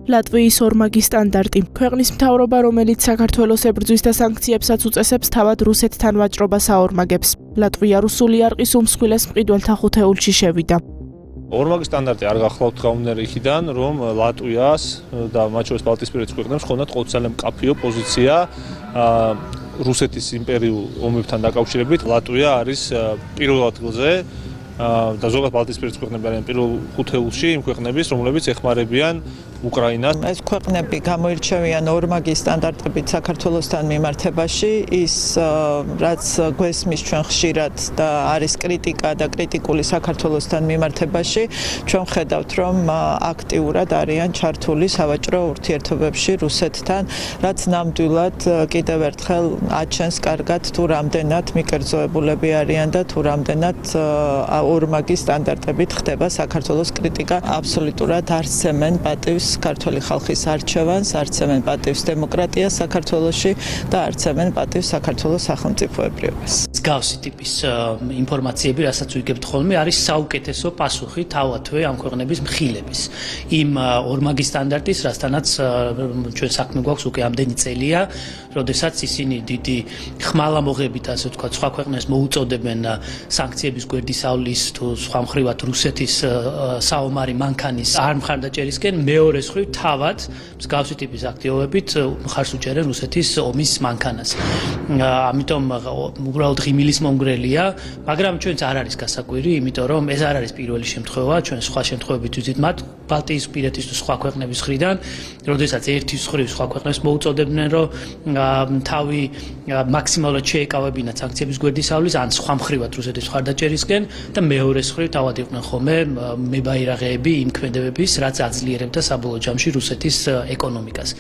ლატვიის ორმაგი სტანდარტი. ქვეყნის მთავრობა, რომელიც საქართველოს ებრძვის და სანქციებსაც უწესებს, თავად რუსეთთან ვაჭრობას აორმაგებს. ლატვია რუსული არყის უმსხვილეს მყიდველთა ხუთეულში შევიდა. ორმაგი სტანდარტი არ გახლავთ გამომდინარე იქიდან, რომ ლატვიას და მათ შორის ბალტიისპირეთის ქვეყნებს ჰქონდათ ყოველწლიანი მკაფიო პოზიცია რუსეთის იმპერიულ ომებთან დაკავშირებით. ლატვია არის პირველ ადგილზე და ზოგადად ბალტიისპირეთის ქვეყნები არიან პირველ ხუთეულში იმ ქვეყნების, რომლებიც ეხმარებიან უკრაინას. ეს ქვეყნები გამოირჩევიან ორმაგი სტანდარტებით საქართველოსთან მიმართებაში, ის რაც გვესმის ჩვენ ხშირად და არის კრიტიკა და კრიტიკული საქართველოსთან მიმართებაში, ჩვენ ხედავთ, რომ აქტიურად არიან ჩართული სავაჭრო ურთიერთობებში რუსეთთან, რაც ნამდვილად კიდევ ერთხელ აჩენს კარგად თუ რამდენად მიკერძოებულები არიან და თუ რამდენად ორმაგი სტანდარტებით ხდება საქართველოს კრიტიკა. აბსოლუტურად არცემენ პატივს ქართული ხალხის არჩევანს, არცემენ პატივს დემოკრატიას საქართველოში და არცემენ პატივს საქართველოს სახელმწიფოებრიობას. მსგავსი ტიპის ინფორმაციები, რასაც ვიგებთ ხოლმე, არის საუკეთესო პასუხი თავათვე ამ ქვეყნების მხილების. იმ ორმაგი სტანდარტის, რასთანაც ჩვენ საქმე გვაქვს უკვე ამდენი წელია, როდესაც ისინი დიდი ხმალამოღებით, ასე ვთქვათ, სხვა ქვეყნებს მოუწოდებენ სანქციების გვერდისავლის თუ სხვა მხრივად რუსეთის საომარი მანქანის არ მხარდაჭერისკენ, მეორე მხრივ თავად მსგავსი ტიპის აქტივობებით მხარს უჭერენ რუსეთის ომის მანქანას. ამიტომ უბრალოდ ღიმილის მომგვრელია, მაგრამ ჩვენც არ არის გასაკვირი, იმიტომ რომ ეს არ არის პირველი შემთხვევა, ჩვენ სხვა შემთხვევებით ვიზით მათ ბალტიისპირეთის თუ სხვა ქვეყნების მხრიდან, როდესაც ერთის მხრივ სხვა ქვეყნებს მოუწოდებდნენ, რომ თავი მაქსიმალურად შეეკავებინათ სანქციების გვერდისავლის, ან სხვა მხრივად რუსეთის მხარდაჭერისკენ და მეორე მხრივ თავად იყვნენ ხოლმე მებაირაღეები იმ ქმედებების, რაც აძლიერებდა საბოლოო ჯამში რუსეთის ეკონომიკას.